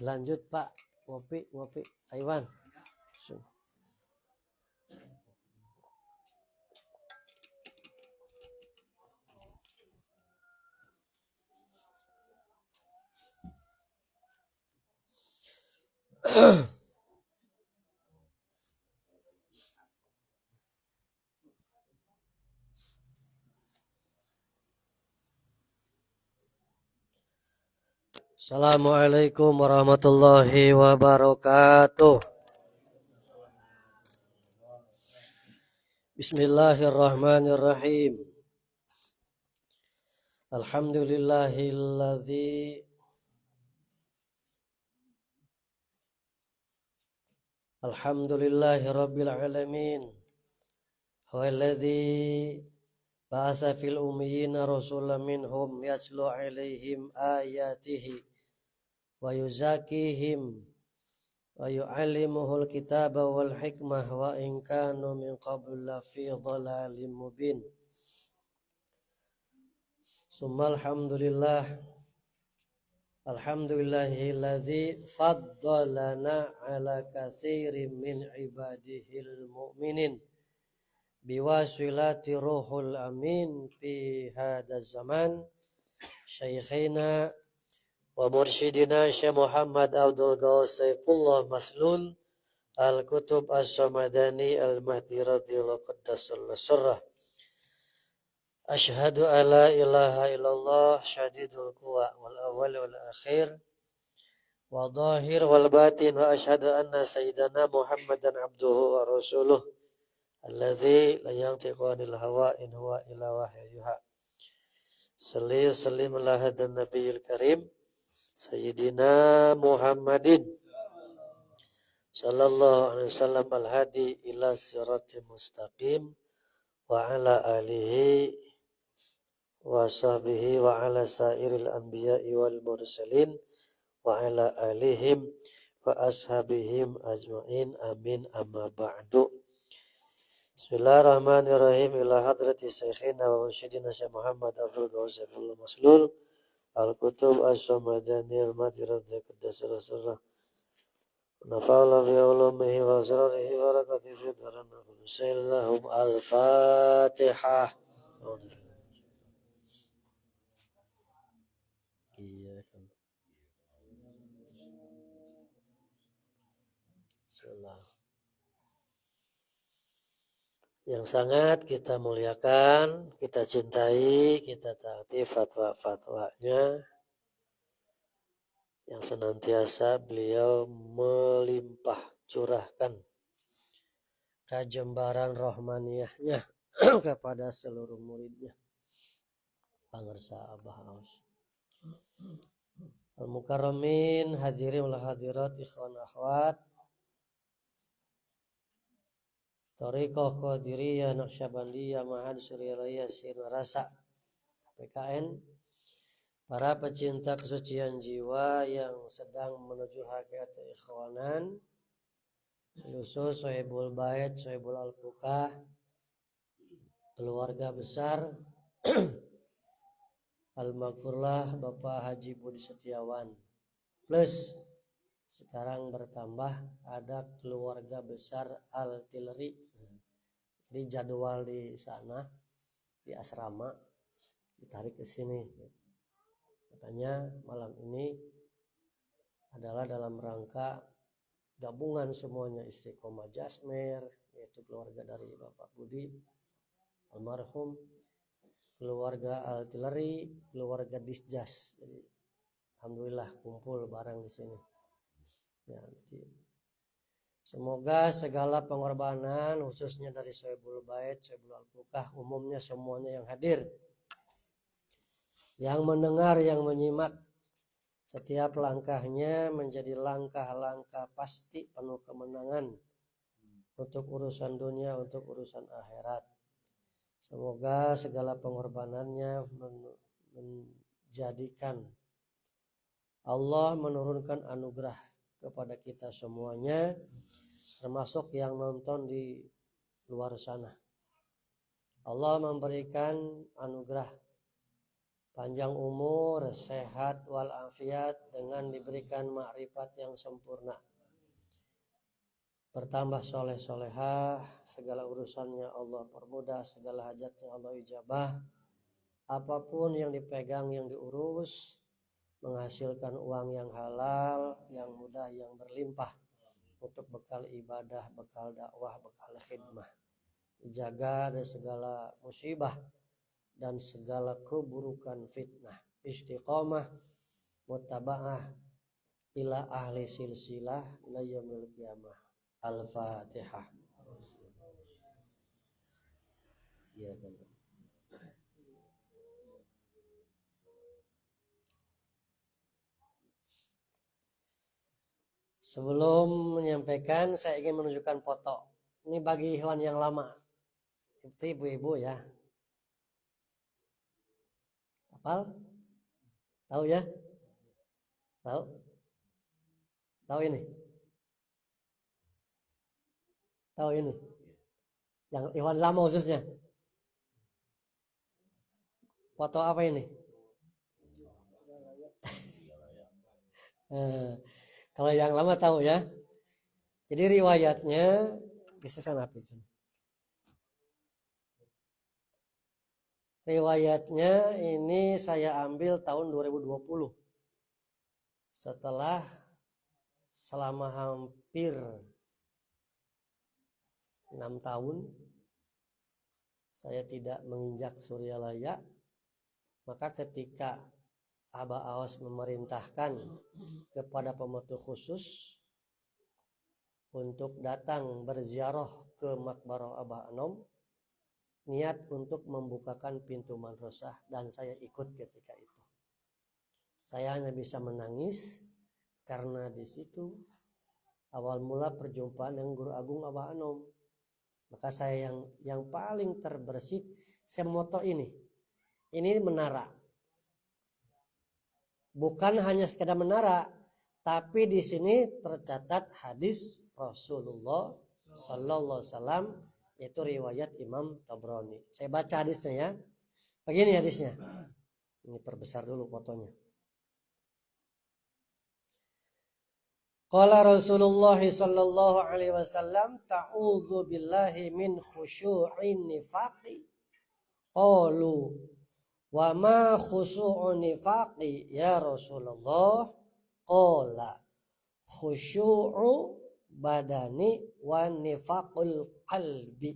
Lanjut Pak, ngopi Aiwan. Assalamualaikum warahmatullahi wabarakatuh. Bismillahirrahmanirrahim. Alhamdulillahi rabbil alamin. Huwallazi ba'atsa fil ummiyina rasulan minhum yatlu 'alaihim ayatihi wa yuzakihim wa yu'allimuhul kitaba wal hikmah wa in kanu min qablu lafi dhalalim mubin. Summal alhamdulillahilladzi faddalana ala katsirin min ibadihil mu'minin biwasilati ruhul amin fi hadzal zaman syaikhina wa mursyidina Syekh Muhammad Abdul Ghaus Saifullah Maslul Al-Kutub As-Samadani Al-Mahdi radhiyallahu qaddasallahu sirrah. Asyhadu alla ilaha illallah syadidul quwa wal awwal wal akhir wa dhahir wal batin wa asyhadu anna sayyidana Muhammadan abduhu wa rasuluh alladzi la yantiqu anil hawa in huwa illa wahyuha. Salli sallim ala hadan nabiyil karim sayyidina Muhammadin sallallahu alaihi wasallam al-hadi ila siratal mustaqim wa ala alihi wa sahbihi wa ala sairil anbiya'i wal mursalin wa ala alihim wa ashabihim ajma'in amin amma ba'du. Bismillahirrahmanirrahim. Ila hadrati syekhina wa mursyidina Syekh Muhammad Abdul Ghaus Saifullah Maslul Al-Kutub As-Samadani Al-Mahdi radhiyallahu qaddasallahu sirrah. Nafa'ala bi ulumihi wa asrarihi wa barakatihi fi dharana Bismillahum Al-Fatihah. Iya kan. Bismillah. Yang sangat kita muliakan, kita cintai, kita taati fatwa-fatwanya yang senantiasa beliau melimpah curahkan kajembaran rohmaniyahnya kepada seluruh muridnya. Pangersa Abah Aus. Al-Mukarramin, hadirin wal hadirat, ikhwan akhwat. Thariqah Qadiriyah Naqsyabandiyah Ma'had Suryalaya Sirna Rasa PKN. Para pecinta kesucian jiwa yang sedang menuju hakikat ikhwanan, khusus Sohibul Bait, Sohibul Al-Fuqah, keluarga besar Al-Maghfurlah Bapak Haji Budi Setiawan, plus sekarang bertambah ada keluarga besar Al-Tileri. Jadi jadwal di sana di asrama ditarik ke sini. Makanya malam ini adalah dalam rangka gabungan semuanya Istiqomah Jasmer, yaitu keluarga dari Bapak Budi almarhum, keluarga Al-Tileri, keluarga Disjas. Jadi alhamdulillah kumpul bareng di sini. Ya, jadi semoga segala pengorbanan khususnya dari Sohibul Bait, Sohibul Al-Fuqah, umumnya semuanya yang hadir, yang mendengar, yang menyimak, setiap langkahnya menjadi langkah-langkah pasti penuh kemenangan untuk urusan dunia, untuk urusan akhirat. Semoga segala pengorbanannya menjadikan Allah menurunkan anugerah kepada kita semuanya, termasuk yang nonton di luar sana. Allah memberikan anugerah panjang umur, sehat walafiat dengan diberikan makrifat yang sempurna. Bertambah soleh solehah, segala urusannya Allah permudah, segala hajatnya Allah ijabah. Apapun yang dipegang, yang diurus, menghasilkan uang yang halal, yang mudah, yang berlimpah untuk bekal ibadah, bekal dakwah, bekal khidmah. Dijaga dari segala musibah dan segala keburukan fitnah. Istiqomah, mutaba'ah ila ahli silsilah ila yaumil qiyamah. Al-Fatihah. Ya, kan. Sebelum menyampaikan, saya ingin menunjukkan foto. Ini bagi hewan yang lama. Itu ibu-ibu ya. Hafal? Tahu ya? Tahu? Tahu ini? Tahu ini? Yang hewan lama khususnya. Foto apa ini? Kalau yang lama tahu ya. Jadi riwayatnya bisa sana sini. Riwayatnya ini saya ambil tahun 2020. Setelah selama hampir 6 tahun saya tidak menginjak Suryalaya, maka ketika Abah Awas memerintahkan kepada pemetuh khusus untuk datang berziarah ke makbarah Abah Anom, niat untuk membukakan pintu madrasah, dan saya ikut ketika itu. Saya hanya bisa menangis karena di situ awal mula perjumpaan dengan Guru Agung Abah Anom. Maka saya yang paling terbersit, saya moto ini. Ini menara. Bukan hanya sekedar menara, tapi di sini tercatat hadis Rasulullah Sallallahu Alaihi Wasallam, yaitu riwayat Imam Tabrani. Saya baca hadisnya ya. Begini hadisnya. Ini perbesar dulu fotonya. Qala Rasulullah sallallahu alaihi wasallam, ta'udzu billahi min khusyu'in nifaqi. Qalu wa ma khusyu'un nifaqi ya Rasulullah? Qala khusyu'u badani wa nifaqul qalbi.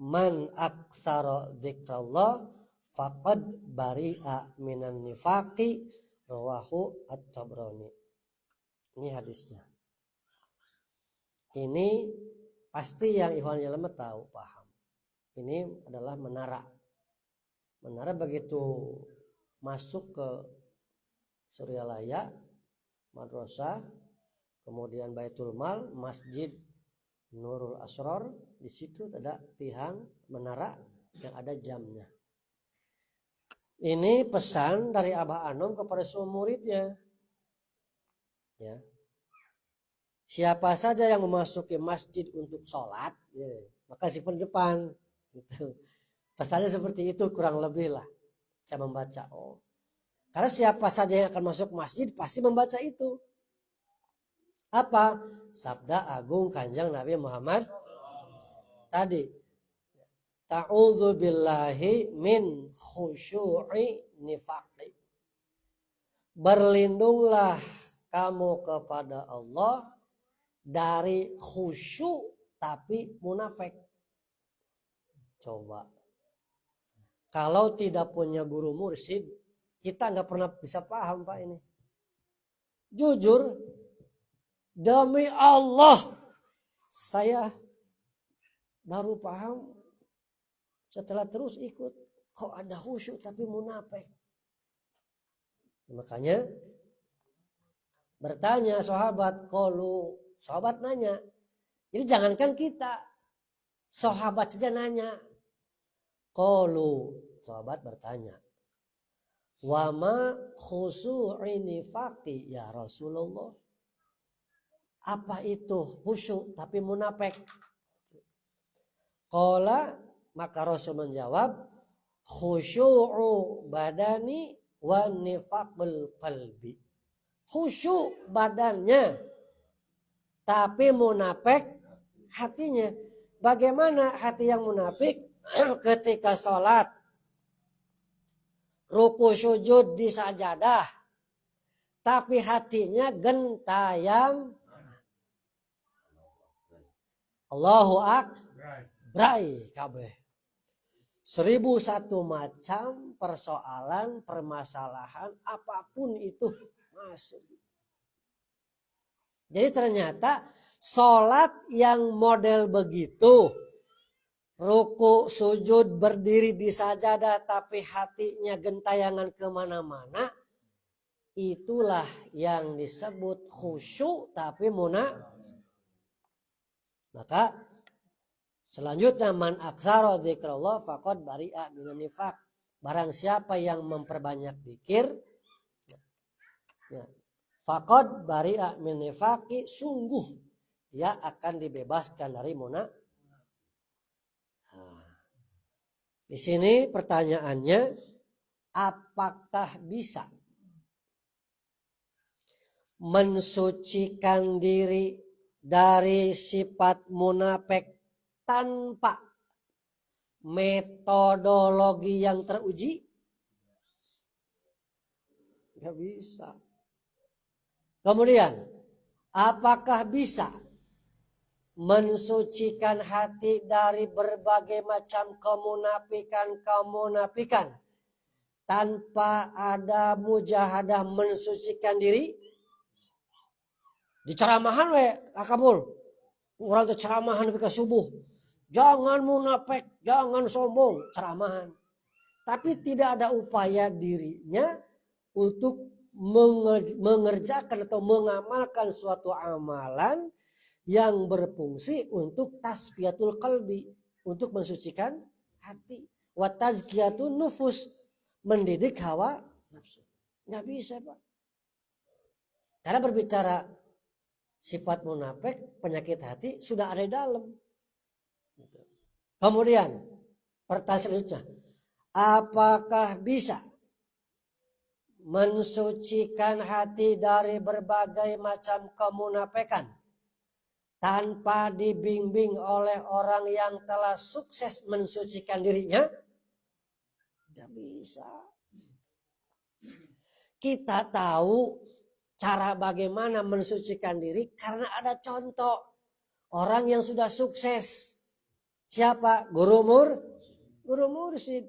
Man aktsara dzikrallah faqad bari'a minan nifaqi. Rawahu At-Tabrani. Ini hadisnya. Ini pasti yang ikhwan yang lama tahu, paham. Ini adalah menara. Menara begitu masuk ke Suryalaya, madrasah, kemudian Baitul Mal, Masjid Nurul Asror, di situ ada tiang menara yang ada jamnya. Ini pesan dari Abah Anom kepada semua muridnya. Ya. Siapa saja yang memasuki masjid untuk sholat, ya, maka simpan depan. Gitu. Pesannya seperti itu kurang lebih lah. Saya membaca. Karena siapa saja yang akan masuk masjid pasti membaca itu. Apa? Sabda agung kanjeng Nabi Muhammad tadi. Ta'udzu billahi min khusyu'i nifaqi. Berlindunglah kamu kepada Allah dari khusyuk tapi munafik. Coba. Kalau tidak punya guru mursyid, kita nggak pernah bisa paham Pak ini. Jujur, demi Allah, saya baru paham setelah terus ikut. Kok ada khusyuk tapi munafik? Makanya bertanya sahabat, kalau sahabat nanya. Jadi jangankan kita, sahabat saja nanya. Kalau sahabat bertanya, wa ma khusyu'i nifaqi ya Rasulullah? Apa itu khusyuk tapi munafik? Qala, maka Rasul menjawab, khusyu'u badani wa nifaqul qalbi. Khusyuk badannya tapi munafik hatinya. Bagaimana hati yang munafik? Ketika sholat ruku sujud di sajadah tapi hatinya gentayang Allahu akbar kabeh. 1001 macam persoalan, permasalahan apapun itu masuk. Jadi ternyata sholat yang model begitu, ruku, sujud, berdiri di sajadah tapi hatinya gentayangan kemana-mana, itulah yang disebut khusyuk tapi munafik. Maka selanjutnya man aktsara dzikrullah faqad bari'a minan nifaq. Barang siapa yang memperbanyak zikir, faqad bari'a min nifaqi, sungguh dia akan dibebaskan dari munafik. Di sini pertanyaannya, apakah bisa mensucikan diri dari sifat munafik tanpa metodologi yang teruji? Gak bisa. Kemudian, apakah bisa mensucikan hati dari berbagai macam kemunafikan tanpa ada mujahadah mensucikan diri? Di ceramahan we akabul. Orang tuh ceramahan ke subuh. Jangan munafik, jangan sombong, ceramahan. Tapi tidak ada upaya dirinya untuk mengerjakan atau mengamalkan suatu amalan yang berfungsi untuk tasfiyatul qalbi, untuk mensucikan hati. Wa tazkiyatun nufus, mendidik hawa nafsu. Nggak bisa, Pak. Karena berbicara sifat munafik, penyakit hati sudah ada di dalam. Kemudian pertanyaan selanjutnya, apakah bisa mensucikan hati dari berbagai macam kemunafikan tanpa dibimbing oleh orang yang telah sukses mensucikan dirinya? Tidak bisa. Kita tahu cara bagaimana mensucikan diri karena ada contoh orang yang sudah sukses. Siapa? Guru mursyid.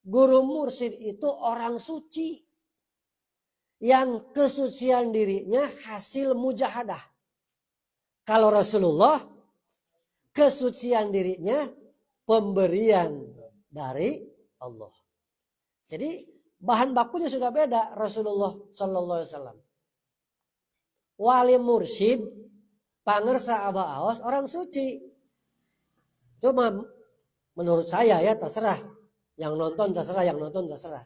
Guru mursyid itu orang suci yang kesucian dirinya hasil mujahadah. Kalau Rasulullah, kesucian dirinya pemberian dari Allah. Jadi bahan bakunya sudah beda. Rasulullah Sallallahu Alaihi Wasallam. Wali mursyid, pangersa Abah Aos, orang suci. Cuma menurut saya ya, terserah. Yang nonton terserah, yang nonton terserah.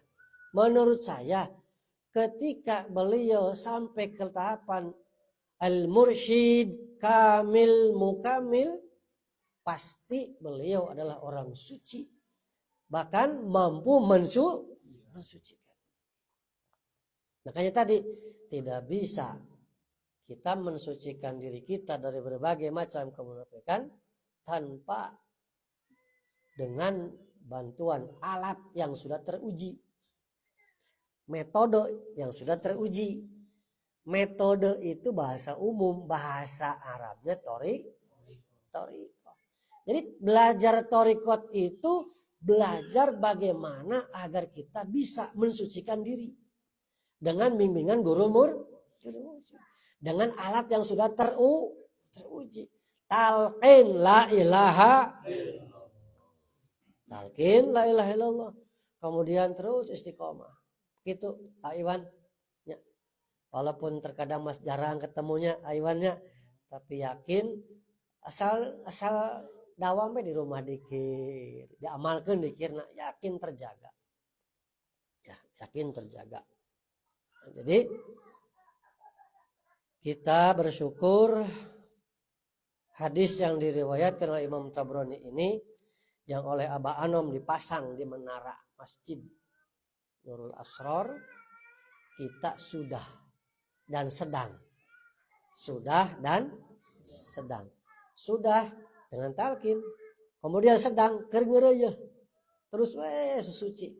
Menurut saya, ketika beliau sampai ke tahapan al-mursyid kamil mukamil, pasti beliau adalah orang suci, bahkan mampu mensucikan. Makanya tadi tidak bisa kita mensucikan diri kita dari berbagai macam kemunafikan tanpa dengan bantuan alat yang sudah teruji, metode yang sudah teruji. Metode itu bahasa umum, bahasa Arabnya torikot. Jadi belajar torikot itu belajar bagaimana agar kita bisa mensucikan diri dengan bimbingan guru mursyid, dengan alat yang sudah teruji. Talqin la ilaha illallah. Kemudian terus istiqomah. Gitu, Pak Iwan. Walaupun terkadang Mas jarang ketemunya Iwannya, tapi yakin asal dawame di rumah dikir, diamalkan dikir, nah yakin terjaga. Ya, yakin terjaga. Nah, jadi kita bersyukur hadis yang diriwayatkan oleh Imam Tabrani ini yang oleh Abah Anom dipasang di menara Masjid Nurul Asror, kita sudah dan sedang. Sudah dan sedang. Sudah dengan talqin. Kemudian sedang keur terus susuci.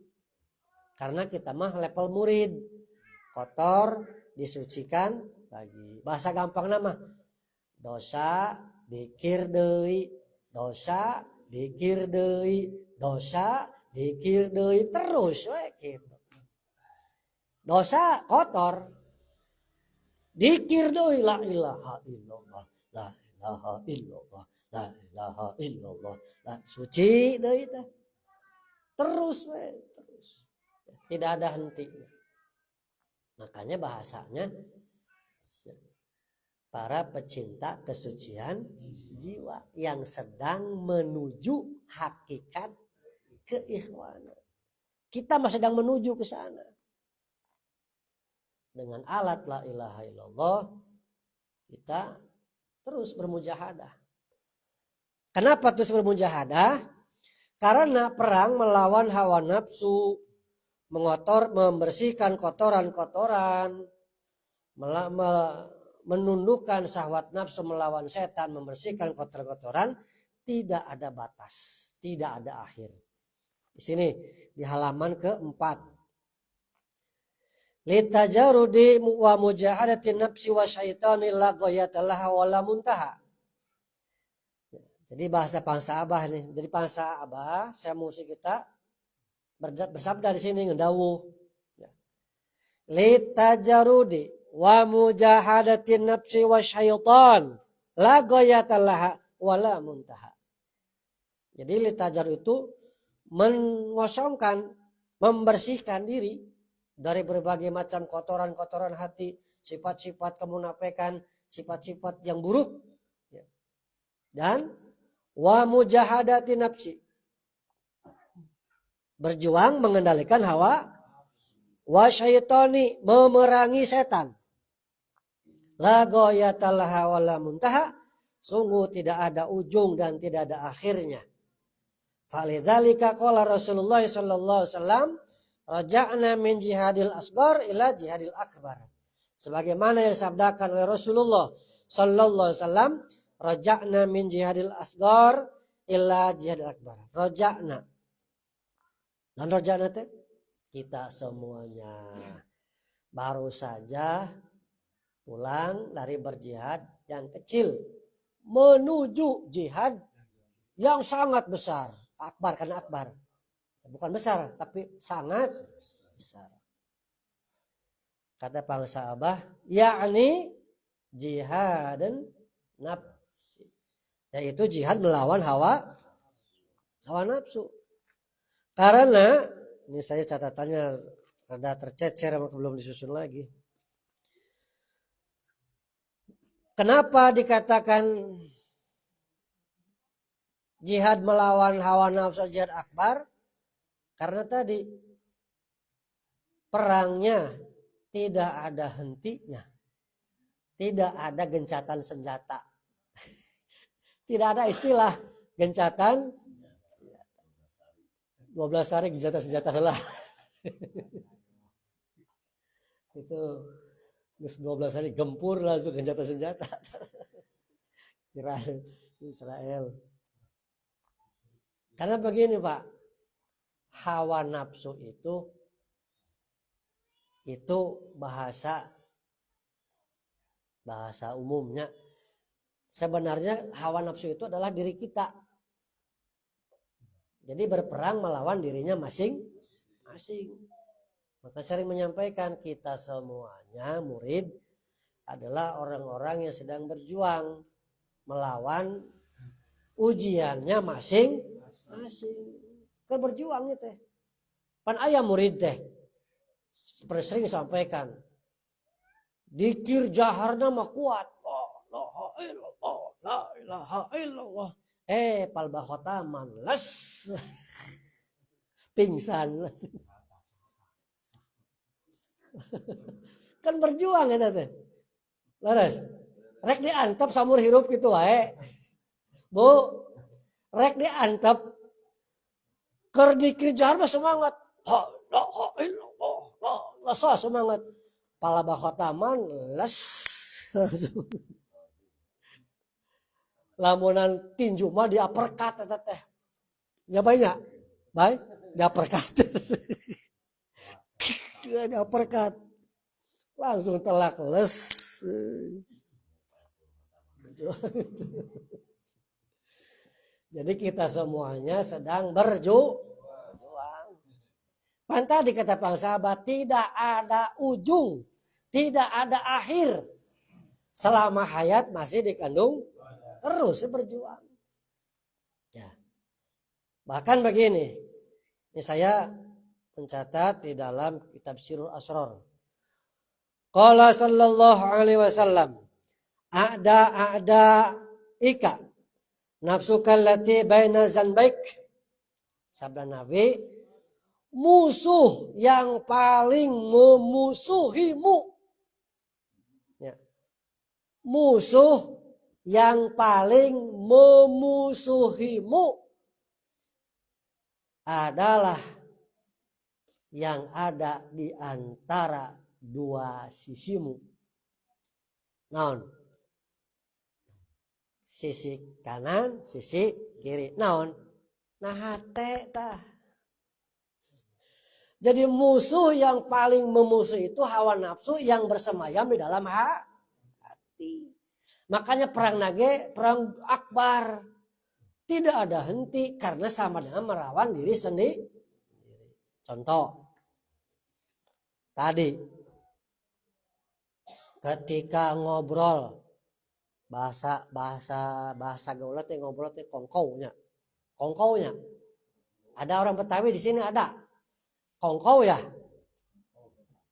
Karena kita mah level murid. Kotor disucikan lagi. Bahasa gampang nama. Dosa dikir deui, dosa dikir deui, dosa dikir deui terus we gitu. Dosa kotor dikir deui la ilaha illallah, la ilaha illallah, la ilaha illallah, la suci deui teh. Terus we, terus. Tidak ada hentinya. Makanya bahasanya para pecinta kesucian jiwa yang sedang menuju hakikat keikhwanan. Kita masih sedang menuju ke sana. Dengan alat la ilaha illallah kita terus bermujahadah. Kenapa terus bermujahadah? Karena perang melawan hawa nafsu, membersihkan kotoran-kotoran, menundukkan syahwat nafsu melawan setan, membersihkan kotoran-kotoran, tidak ada batas, tidak ada akhir. Di sini di halaman keempat. Litajarudi wa mujahadati nafsi wa syaitani la ghayatallaha wa la muntaha. Jadi bahasa Bangsa Abah nih. Jadi Bangsa Abah, saya musik kita bersabda di sini ngedawuh. Litajarudi wa mujahadatin nafsi wa syaitan la ghayatallaha wa la muntaha. Jadi litajar itu mengosongkan, membersihkan diri dari berbagai macam kotoran-kotoran hati, sifat-sifat kemunafikan, sifat-sifat yang buruk. Dan wa mujahadati nafsi, berjuang mengendalikan hawa, wa syaitani, memerangi setan. La ghayatallaha wa la muntaha, sungguh tidak ada ujung dan tidak ada akhirnya. Falidzalika qala Rasulullah sallallahu alaihi wasallam, raja'na min jihadil asghar ila jihadil akbar. Sebagaimana yang disabdakan oleh Rasulullah sallallahu alaihi wasallam, raja'na min jihadil asghar ila jihadil akbar. Raja'na. Dan raja'na teh kita semuanya baru saja pulang dari berjihad yang kecil menuju jihad yang sangat besar. Akbar, karena akbar. Bukan besar, tapi sangat besar. Kata Bangsa Abah, yakni jihadan nafsi. Yaitu jihad melawan hawa nafsu. Karena, ini saya catatannya rada tercecer, belum disusun lagi. Kenapa dikatakan jihad melawan hawa nafsu jihad akbar? Karena tadi perangnya tidak ada hentinya. Tidak ada gencatan senjata. Tidak ada istilah gencatan 12 hari gencatan senjata heula. Itu 12 hari gempur langsung gencatan senjata. Iran, Israel. Karena begini Pak, hawa nafsu itu bahasa umumnya. Sebenarnya hawa nafsu itu adalah diri kita. Jadi berperang melawan dirinya masing-masing. Maka sering menyampaikan kita semuanya murid adalah orang-orang yang sedang berjuang melawan ujiannya masing-masing. Kan berjuang teh. Pan aya murid teh. Seperti sering sampaikan. Dikir jaharna mah kuat. La ilaha illallah. Pal bakhotaman les. Pingsan. Kan berjuang eta teh. Laras. Rek diantep samur hirup gitu wae. Bu, rek diantep Keur dikir jahar mah semangat. Semangat. Pala bakhataman les. Lamunan tinju mah di uppercut eta teh. Ya banyak. Baik, di uppercut. Di uppercut. Langsung telak les. Jadi kita semuanya sedang berjuang. Tadi kata Pak Sahabat, tidak ada ujung, tidak ada akhir. Selama hayat masih dikandung, terus berjuang. Ya. Bahkan begini, ini saya mencatat di dalam kitab Sirul Asrar. Qala sallallahu alaihi wasallam, a'da ika nafsuka allati baina zanbaik. Sabda Nabi, musuh yang paling memusuhimu. Ya. Musuh yang paling memusuhimu adalah yang ada di antara dua sisimu. Naon? Sisi kanan, sisi kiri. Naon? Nah hate tah. Jadi musuh yang paling memusuhi itu hawa nafsu yang bersemayam di dalam hati. Makanya perang nage, perang akbar. Tidak ada henti karena sama dengan melawan diri sendiri. Contoh. Tadi. Ketika ngobrol. Bahasa gaul teh ngobrol teh kongkounya. Kongkounya. Ada orang Betawi di sini ada. Kongkou ya.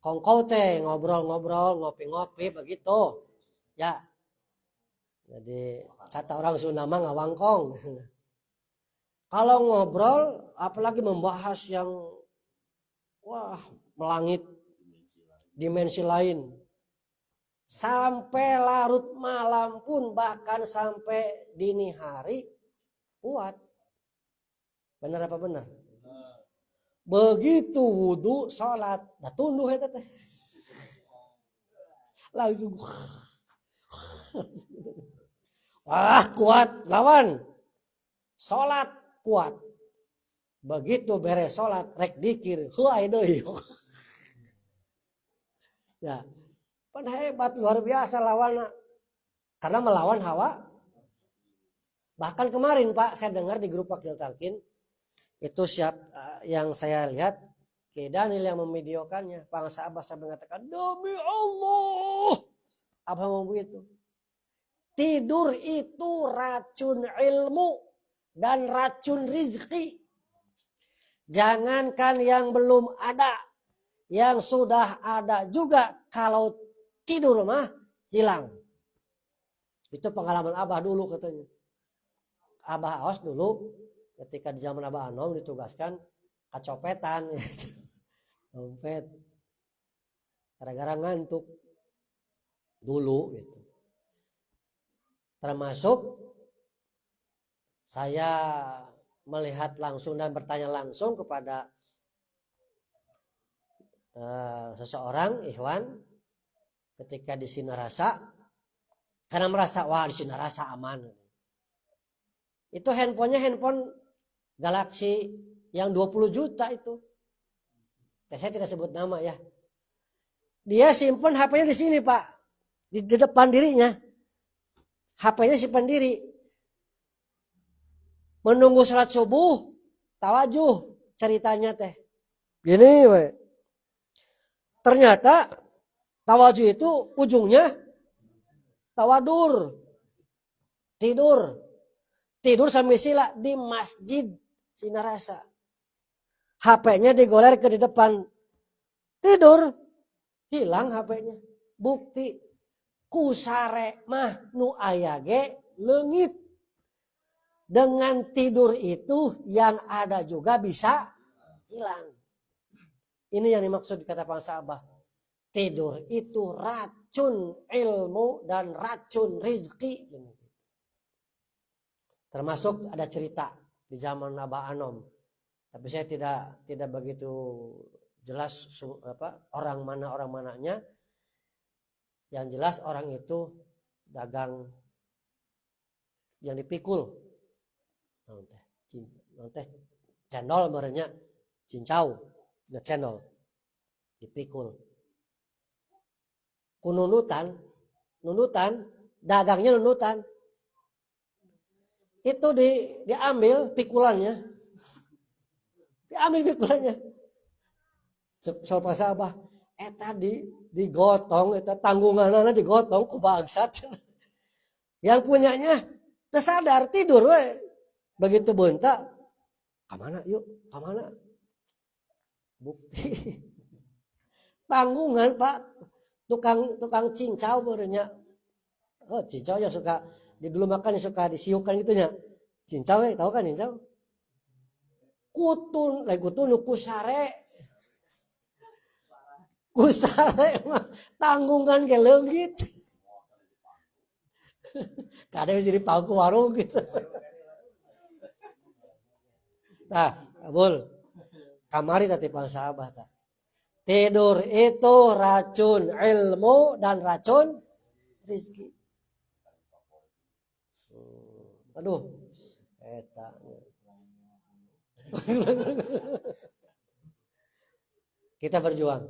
Kongkou teh ngobrol-ngobrol, ngopi-ngopi begitu. Ya. Jadi kata orang Sunda mah ngawangkong. Kalau ngobrol apalagi membahas yang wah, melangit dimensi lain. Sampai larut malam pun bahkan sampai dini hari kuat. Benar apa benar? Begitu wudu salat, dah tunduh eta teh. Langsung wah kuat lawan. Salat kuat. Begitu beres salat rek dikir, heuai deui. Ya. Pan hebat luar biasa lawanna. Karena melawan hawa. Bahkan kemarin Pak saya dengar di grup Wakil Talkin itu yang saya lihat Ki Daniel yang memvideokannya. Pak Sahabat saya mengatakan demi Allah. Apa mau begitu? Tidur itu racun ilmu dan racun rizki. Jangankan yang belum ada, yang sudah ada juga kalau tidur mah hilang. Itu pengalaman Abah dulu katanya. Abah Aos dulu ketika di zaman Abah Anom ditugaskan kecopetan. Dompet. Gara-gara ngantuk. Dulu gitu. Termasuk saya melihat langsung dan bertanya langsung kepada seseorang Ikhwan ketika di Sinarasa karena merasa wah di Sinarasa aman. Itu handphonenya handphone Galaxy yang 20 juta itu. Saya tidak sebut nama ya. Dia simpen HP-nya di sini Pak. Di depan dirinya. HP-nya simpan diri. Menunggu salat subuh, tawajuh ceritanya teh. Gini we. Ternyata tawajuh itu ujungnya tawadur. Tidur. Tidur sambil sila di masjid Sinarasa. HP-nya digoler ke di depan. Tidur. Hilang HP-nya. Bukti. Kusare mah nu aya ge leungit. Dengan tidur itu yang ada juga bisa hilang. Ini yang dimaksud kata Pak Sahabat. Tidur itu racun ilmu dan racun rizki. Termasuk ada cerita di zaman Abah Anom. Tapi saya tidak begitu jelas orang mananya. Yang jelas orang itu dagang yang dipikul. Teh cendol merenya cincau, na cendol dipikul. Nunutan, dagangnya nunutan. Itu diambil pikulannya. Soal pasabah, tadi digotong, tanggunganana digotong ku bangsat. Yang punyanya tersadar tidur we. Begitu bentak, kemana yuk, kemana? Bukti. Tanggungan Pak, tukang cincau berenya. Oh cincau yang suka digelumakan, yang suka disiukan gitunya. Cincau tahu kan cincau? Kutun kusare mah tanggungan ke leungit. Kadang jadi pangku warung gitu. Nah, Abul, kamari tadi sahabat ta. Tidur itu racun ilmu dan racun rezeki. Aduh, eta. Kita berjuang.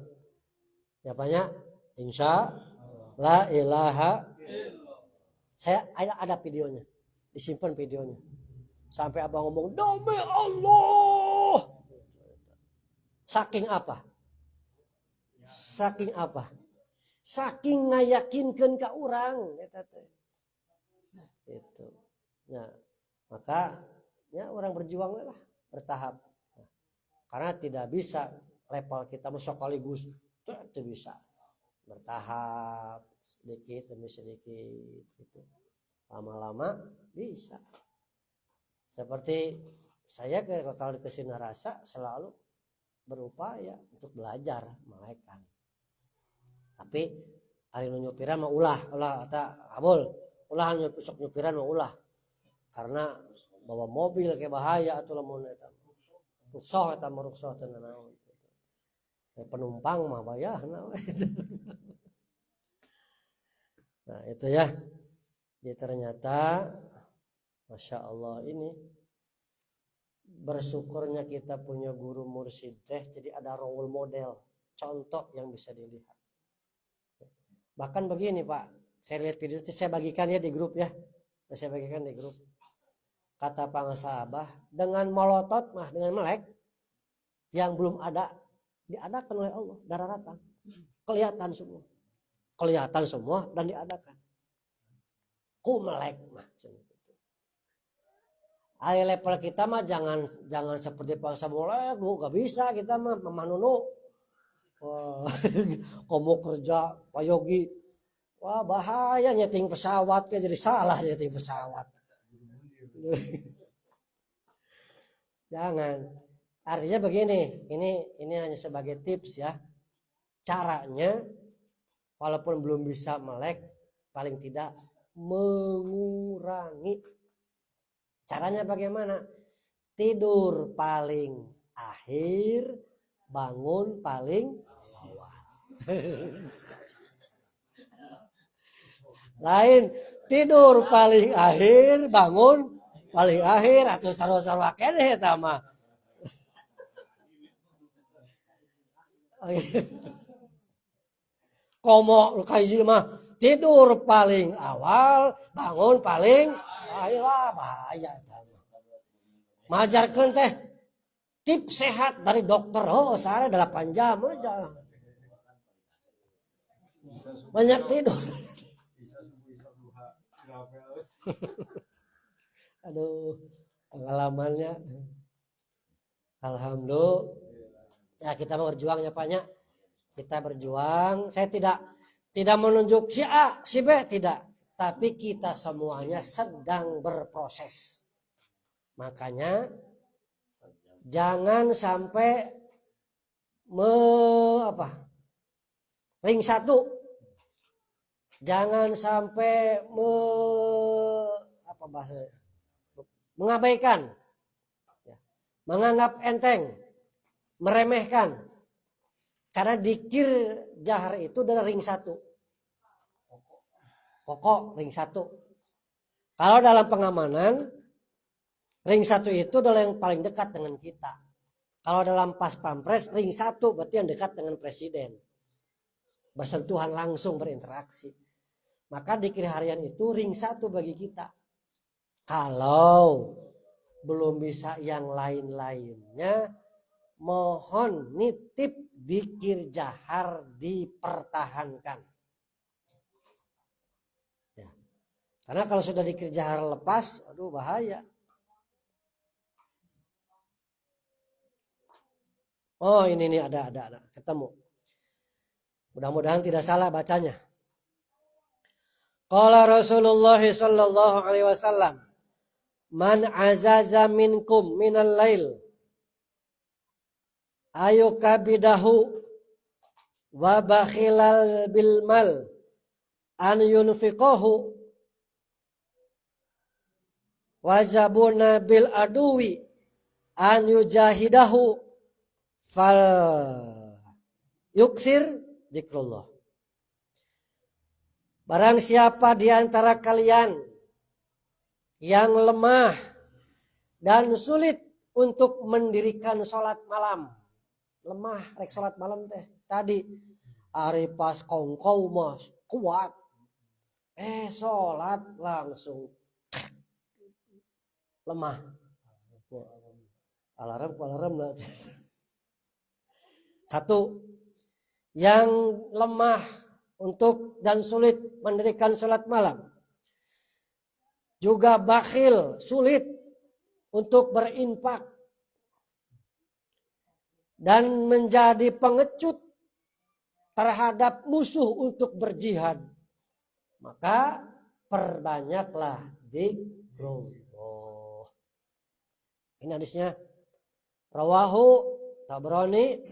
Ya banyak, insya la ilaha. Saya ada videonya, disimpan videonya. Sampai abang ngomong demi Allah. Saking apa? Saking ngayakinkan ke orang. Itu. Nah, maka ya orang berjuang lah, bertahap. Karena tidak bisa level kita sekaligus, tidak bisa. Bertahap, sedikit demi sedikit gitu. Lama-lama bisa. Seperti saya kalau ke Sinarasa selalu berupaya untuk belajar malaikat. Tapi hari nyupiran mah ulah eta abul. Ulah nyupiran mah ulah. Karena bawa mobil ke bahaya atuh lamun eta. Rukshoh eta maruksoh teh naon. Penumpang mah bayahna. Nah, itu ya. Jadi ternyata Masya Allah ini bersyukurnya kita punya guru mursyid teh, jadi ada role model, contoh yang bisa dilihat. Bahkan begini Pak, saya lihat video itu, saya bagikan ya di grup ya. Saya bagikan di grup. Kata Pangsahabah, dengan molotot mah, dengan melek yang belum ada, diadakan oleh Allah, dararatan. Kelihatan semua dan diadakan. Ku melek mah. Ayo level kita mah jangan seperti Pangsa Mulai, gak bisa kita mah memanunu. Wah, kamu kerja Pak Yogi, wah bahaya nyeting pesawat, jadi salah nyeting pesawat. Jangan. Artinya begini, ini hanya sebagai tips ya. Caranya, walaupun belum bisa melek, paling tidak mengurangi. Caranya bagaimana? Tidur paling akhir, bangun paling awal. Lain, tidur paling akhir, bangun paling akhir, atau sarwa-sarwa keneh eta mah. Komo kaiji mah tidur paling awal, bangun paling akhir, bahaya eta. Majarkeun teh tips sehat dari dokter, sehari 8 jam aja. Banyak tidur. Aduh, pengalamannya. Alhamdulillah. Ya kita mau berjuang ya Pak. Kita berjuang. Saya tidak menunjuk si A, si B, tidak. Tapi kita semuanya sedang berproses. Makanya jangan sampai ring satu. Jangan sampai mengabaikan. menganggap enteng, meremehkan. Karena dikir jahar itu adalah ring satu. Pokok ring satu. Kalau dalam pengamanan, ring satu itu adalah yang paling dekat dengan kita. Kalau dalam pas pampres, ring satu berarti yang dekat dengan presiden. Bersentuhan langsung, berinteraksi. Maka dikir harian itu ring satu bagi kita. Kalau belum bisa yang lain-lainnya, mohon nitip dikir jahar dipertahankan. Ya. Karena kalau sudah dikir jahar lepas, aduh bahaya. Oh ini nih ada ketemu. Mudah-mudahan tidak salah bacanya. Qala Rasulullah sallallahu alaihi wasallam, man azaza minkum minal lail ayukabidahu wa bakhilal bil mal an yunfiqahu wajabuna bil aduwi an yujahidahu fal yuksir zikrullah. Barang siapa di antara kalian yang lemah dan sulit untuk mendirikan sholat malam, lemah rek sholat malam teh tadi ari pas kongkow mas kuat sholat langsung lemah. Alarm satu yang lemah untuk dan sulit mendirikan sholat malam, juga bakhil, sulit untuk berinfak dan menjadi pengecut terhadap musuh untuk berjihad, maka perbanyaklah zikrullah. Ini hadisnya rawahu Tabrani,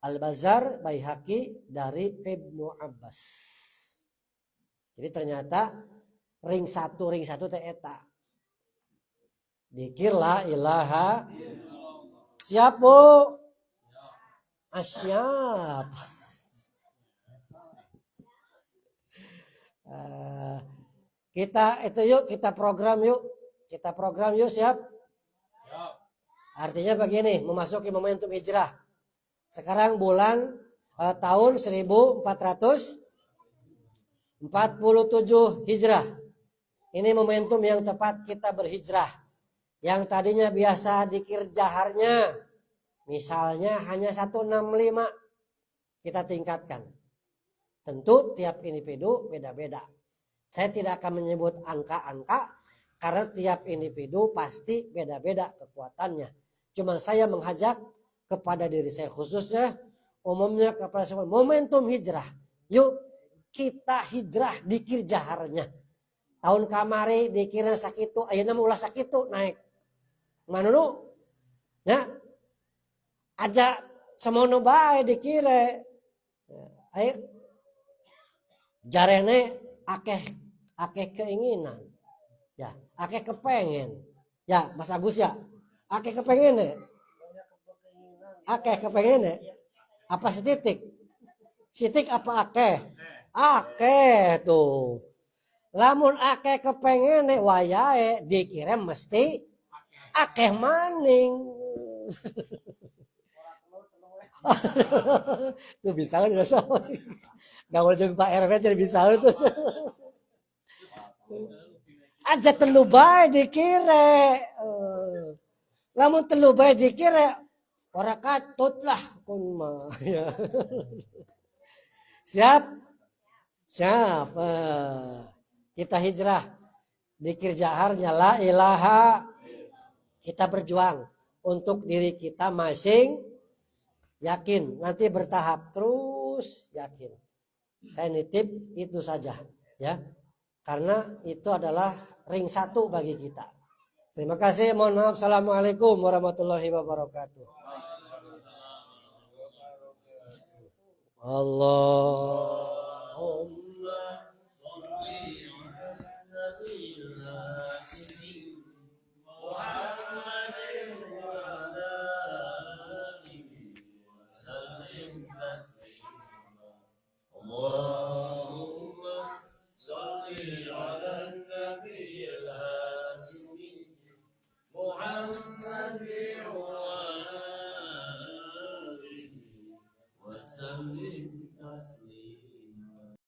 Al-Bazar, Baihaqi dari Ibnu Abbas. Jadi ternyata ring satu teh eta. Dikir la ilaha. Siap Bu? Siap. Kita itu yuk, kita program yuk siap. Artinya begini, memasuki momentum hijrah. Sekarang bulan tahun 1447 Hijrah. Ini momentum yang tepat kita berhijrah. Yang tadinya biasa dikir jaharnya, misalnya hanya 165, kita tingkatkan. Tentu tiap individu beda-beda. Saya tidak akan menyebut angka-angka karena tiap individu pasti beda-beda kekuatannya. Cuma saya mengajak kepada diri saya khususnya, umumnya kepada semua, momentum hijrah. Yuk kita hijrah dikir jaharnya. Tahun kamari dikira sakitu, ayeuna ulah sakitu naik. Mana nu? Ya. Aja semono bae dikira. Ayo jarene akeh keinginan. Ya, akeh kepengen. Ya, Mas Agus ya. Akeh kepengen ya. Akeh kepengen ya. Apa setitik? Sitik apa akeh? Akeh tuh. Lamun akeh kepengen wayahe dikirim mesti akeh maning. Tuh bisa kan enggak sama. Enggak boleh jadi Pak RW jadi bisa tuh. Aja telu bae dikire. Lamun telu bae dikire ora katut lah kun mah ya. Siap? Siap. Kita hijrah dikir jaharnya la ilaha. Kita berjuang untuk diri kita masing, yakin nanti bertahap terus, yakin. Saya nitip itu saja ya. Karena itu adalah ring satu bagi kita. Terima kasih, mohon maaf. Assalamualaikum warahmatullahi wabarakatuh. Allahumma sholli ala nabiyyina Muhammadin wa ala تسليما اللهم صل على النبي الهاشمي محمد وعلى